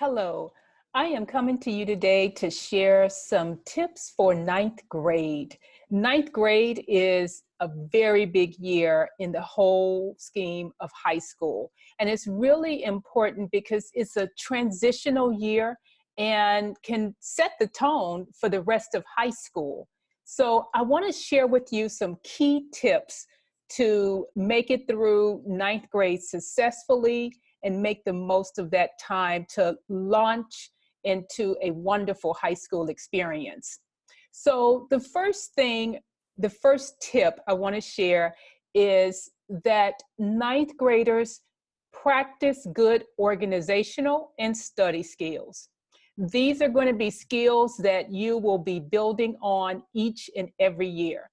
Hello, I am coming to you today to share some tips for ninth grade. Ninth grade is a very big year in the whole scheme of high school. And it's really important because it's a transitional year and can set the tone for the rest of high school. So I want to share with you some key tips to make it through ninth grade successfully and make the most of that time to launch into a wonderful high school experience. So the first tip I want to share is that ninth graders practice good organizational and study skills. These are going to be skills that you will be building on each and every year.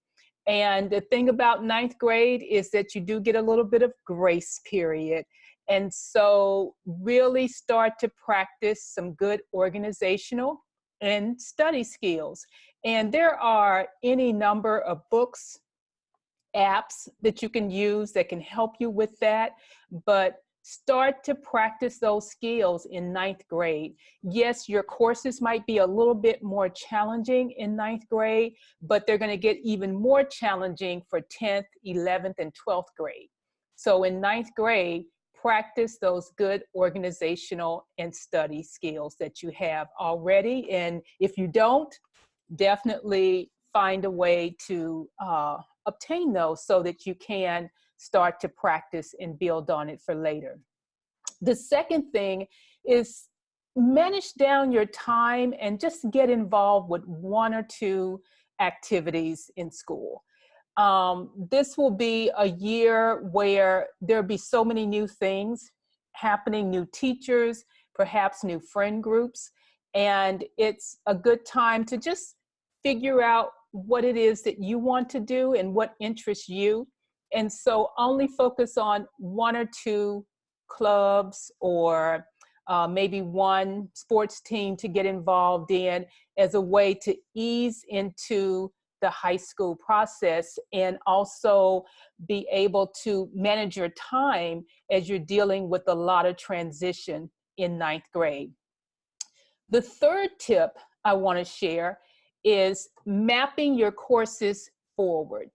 And the thing about ninth grade is that you do get a little bit of grace period. And so really start to practice some good organizational and study skills. And there are any number of books, apps that you can use that can help you with that, but start to practice those skills in ninth grade. Yes, your courses might be a little bit more challenging in ninth grade, but they're going to get even more challenging for 10th, 11th, and 12th grade. So in ninth grade, practice those good organizational and study skills that you have already. And if you don't, definitely find a way to obtain those so that you can start to practice and build on it for later. The second thing is manage down your time and just get involved with one or two activities in school. This will be a year where there'll be so many new things happening, new teachers, perhaps new friend groups, and it's a good time to just figure out what it is that you want to do and what interests you. And so only focus on one or two clubs or maybe one sports team to get involved in as a way to ease into the high school process and also be able to manage your time as you're dealing with a lot of transition in ninth grade. The third tip I want to share is mapping your courses forward.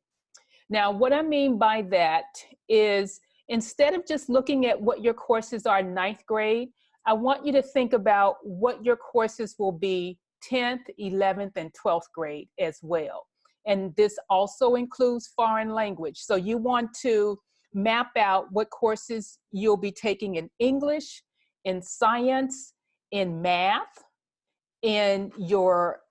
Now, what I mean by that is instead of just looking at what your courses are in ninth grade, I want you to think about what your courses will be 10th, 11th, and 12th grade as well. And this also includes foreign language. So you want to map out what courses you'll be taking in English, in science, in math, in your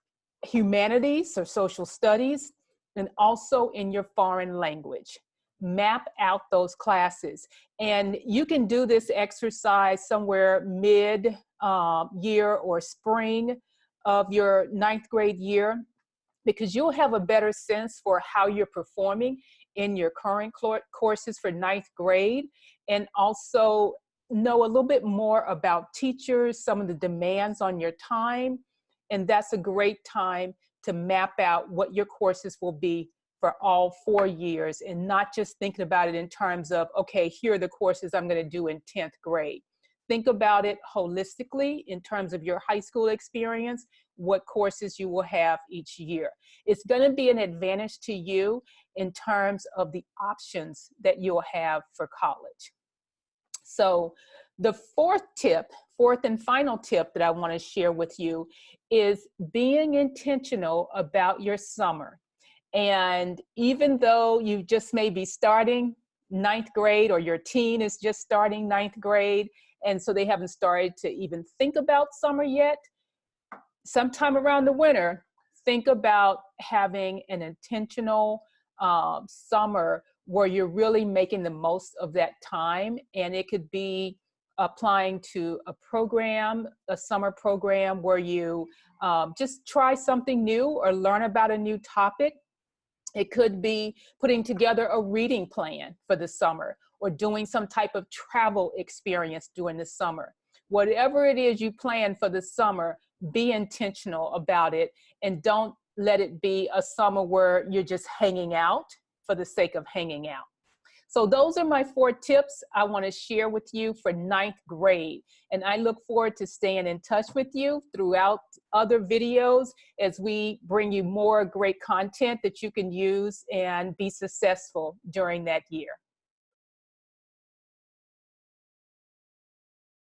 humanities or social studies, and also in your foreign language. Map out those classes. And you can do this exercise somewhere mid-year or spring of your ninth grade year, because you'll have a better sense for how you're performing in your current courses for ninth grade, and also know a little bit more about teachers, some of the demands on your time. And that's a great time to map out what your courses will be for all 4 years and not just thinking about it in terms of, okay, here are the courses I'm going to do in 10th grade. Think about it holistically in terms of your high school experience, what courses you will have each year. It's going to be an advantage to you in terms of the options that you'll have for college. So the fourth and final tip that I want to share with you is being intentional about your summer. And even though you just may be starting ninth grade or your teen is just starting ninth grade, and so they haven't started to even think about summer yet, sometime around the winter, think about having an intentional summer where you're really making the most of that time. And it could be applying to a program, a summer program where you just try something new or learn about a new topic. It could be putting together a reading plan for the summer or doing some type of travel experience during the summer. Whatever it is you plan for the summer, be intentional about it and don't let it be a summer where you're just hanging out for the sake of hanging out. So those are my 4 tips I want to share with you for ninth grade. And I look forward to staying in touch with you throughout other videos as we bring you more great content that you can use and be successful during that year.